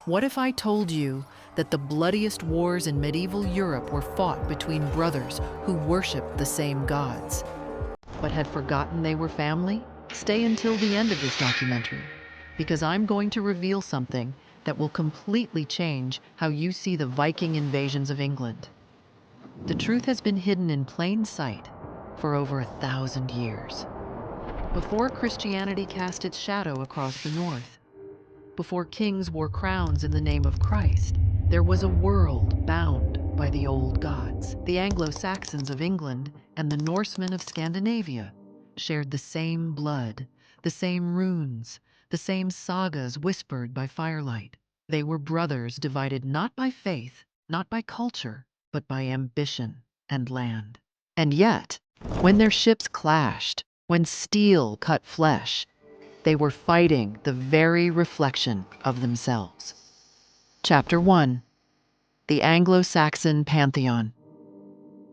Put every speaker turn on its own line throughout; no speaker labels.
What if I told you that the bloodiest wars in medieval Europe were fought between brothers who worshipped the same gods, but had forgotten they were family? Stay until the end of this documentary, because I'm going to reveal something that will completely change how you see the Viking invasions of England. The truth has been hidden in plain sight for over 1,000 years. Before Christianity cast its shadow across the north, before kings wore crowns in the name of Christ, there was a world bound by the old gods. The Anglo-Saxons of England and the Norsemen of Scandinavia shared the same blood, the same runes, the same sagas whispered by firelight. They were brothers divided not by faith, not by culture, but by ambition and land. And yet, when their ships clashed, when steel cut flesh, they were fighting the very reflection of themselves. Chapter 1. The Anglo-Saxon Pantheon.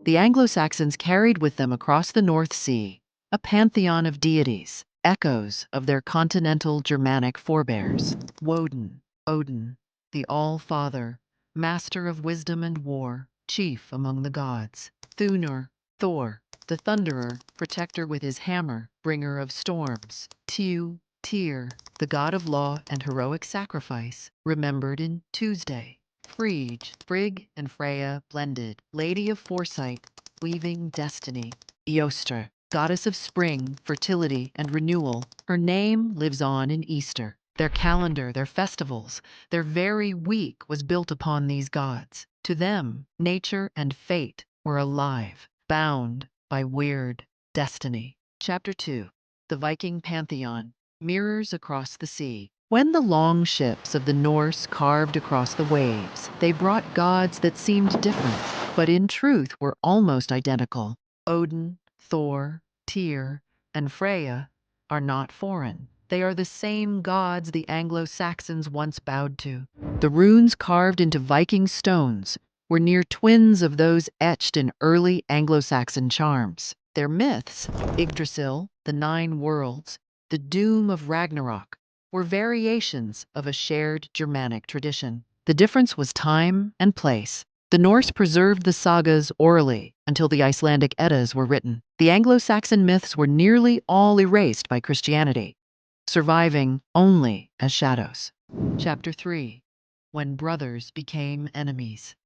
The Anglo-Saxons carried with them across the North Sea a pantheon of deities, echoes of their continental Germanic forebears. Woden, Odin, the All-Father, master of wisdom and war, chief among the gods. Thunor, Thor, the Thunderer, protector with his hammer, bringer of storms. Tyr, the god of law and heroic sacrifice, remembered in Tuesday. Frige and Freyja blended, lady of foresight, weaving destiny. Erasure, goddess of spring, fertility, and renewal, her name lives on in Easter. Their calendar, their festivals, their very week was built upon these gods. To them, nature and fate were alive, bound by weird destiny. Chapter 2. The Viking Pantheon. Mirrors across the sea. When the long ships of the Norse carved across the waves, they brought gods that seemed different, but in truth were almost identical. Odin, Thor, Tyr, and Freyja are not foreign. They are the same gods the Anglo-Saxons once bowed to. The runes carved into Viking stones were near twins of those etched in early Anglo-Saxon charms. Their myths, Yggdrasil, the Nine Worlds, the doom of Ragnarok, were variations of a shared Germanic tradition. The difference was time and place. The Norse preserved the sagas orally until the Icelandic Eddas were written. The Anglo-Saxon myths were nearly all erased by Christianity, surviving only as shadows. Chapter 3. When brothers became enemies.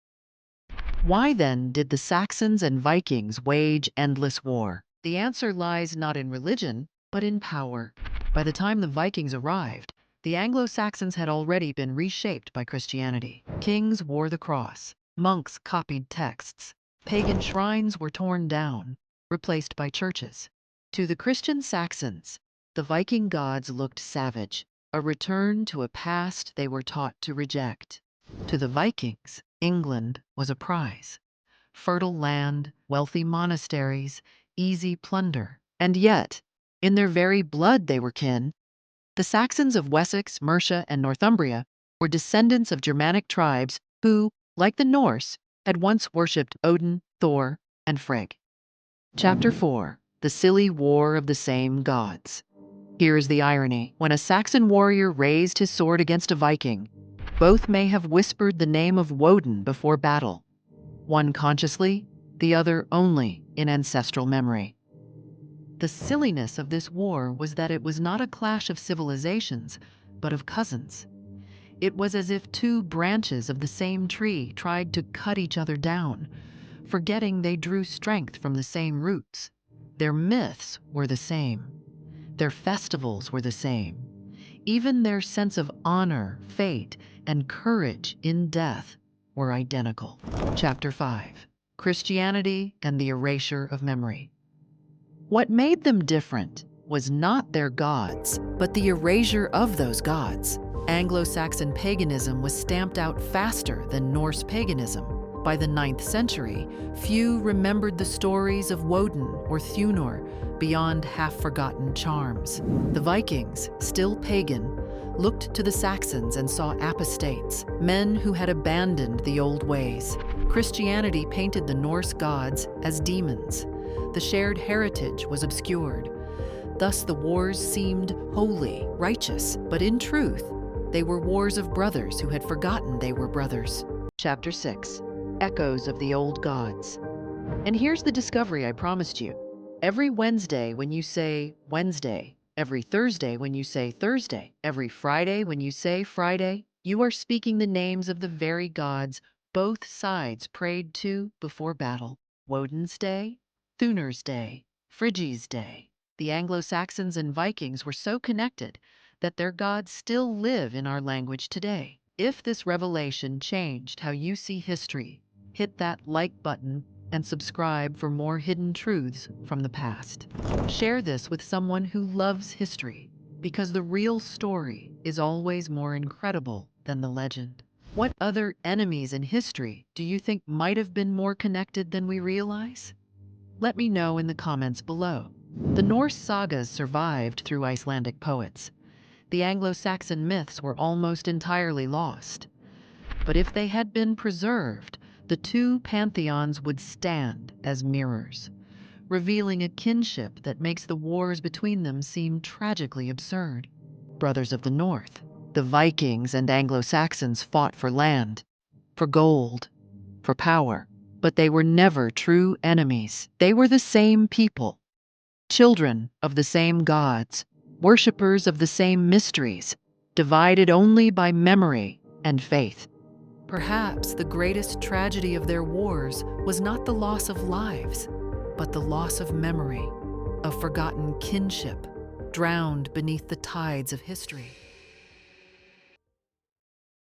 Why then did the Saxons and Vikings wage endless war? The answer lies not in religion, but in power. By the time the Vikings arrived, the Anglo-Saxons had already been reshaped by Christianity. Kings wore the cross, monks copied texts, pagan shrines were torn down, replaced by churches. To the Christian Saxons, the Viking gods looked savage, a return to a past they were taught to reject. To the Vikings, England was a prize. Fertile land, wealthy monasteries, easy plunder. And yet, in their very blood they were kin. The Saxons of Wessex, Mercia, and Northumbria were descendants of Germanic tribes who, like the Norse, had once worshipped Odin, Thor, and Frigg. Chapter 4. The Silly War of the Same Gods. Here is the irony. When a Saxon warrior raised his sword against a Viking, both may have whispered the name of Woden before battle, one consciously, the other only in ancestral memory. The silliness of this war was that it was not a clash of civilizations, but of cousins. It was as if two branches of the same tree tried to cut each other down, forgetting they drew strength from the same roots. Their myths were the same. Their festivals were the same. Even their sense of honor, fate, and courage in death were identical. Chapter 5. Christianity and the Erasure of Memory. What made them different was not their gods, but the erasure of those gods. Anglo-Saxon paganism was stamped out faster than Norse paganism. By the 9th century, few remembered the stories of Woden or Thunor beyond half-forgotten charms. The Vikings, still pagan, looked to the Saxons and saw apostates, men who had abandoned the old ways. Christianity painted the Norse gods as demons. The shared heritage was obscured. Thus the wars seemed holy, righteous, but in truth, They were wars of brothers who had forgotten they were brothers. Chapter 6. Echoes of the Old Gods. And here's the discovery I promised you. Every Wednesday when you say Wednesday, every Thursday when you say Thursday, every Friday when you say Friday, you are speaking the names of the very gods both sides prayed to before battle. Woden's Day, Thunor's Day, Frige's Day. The Anglo-Saxons and Vikings were so connected that their gods still live in our language today. If this revelation changed how you see history, hit that like button and subscribe for more hidden truths from the past. Share this with someone who loves history, because the real story is always more incredible than the legend. What other enemies in history do you think might have been more connected than we realize? Let me know in the comments below. The Norse sagas survived through Icelandic poets. The Anglo-Saxon myths were almost entirely lost. But if they had been preserved, the two pantheons would stand as mirrors, revealing a kinship that makes the wars between them seem tragically absurd. Brothers of the North, the Vikings and Anglo-Saxons fought for land, for gold, for power, but they were never true enemies. They were the same people, children of the same gods, worshippers of the same mysteries, divided only by memory and faith. Perhaps the greatest tragedy of their wars was not the loss of lives, but the loss of memory, of forgotten kinship, drowned beneath the tides of history.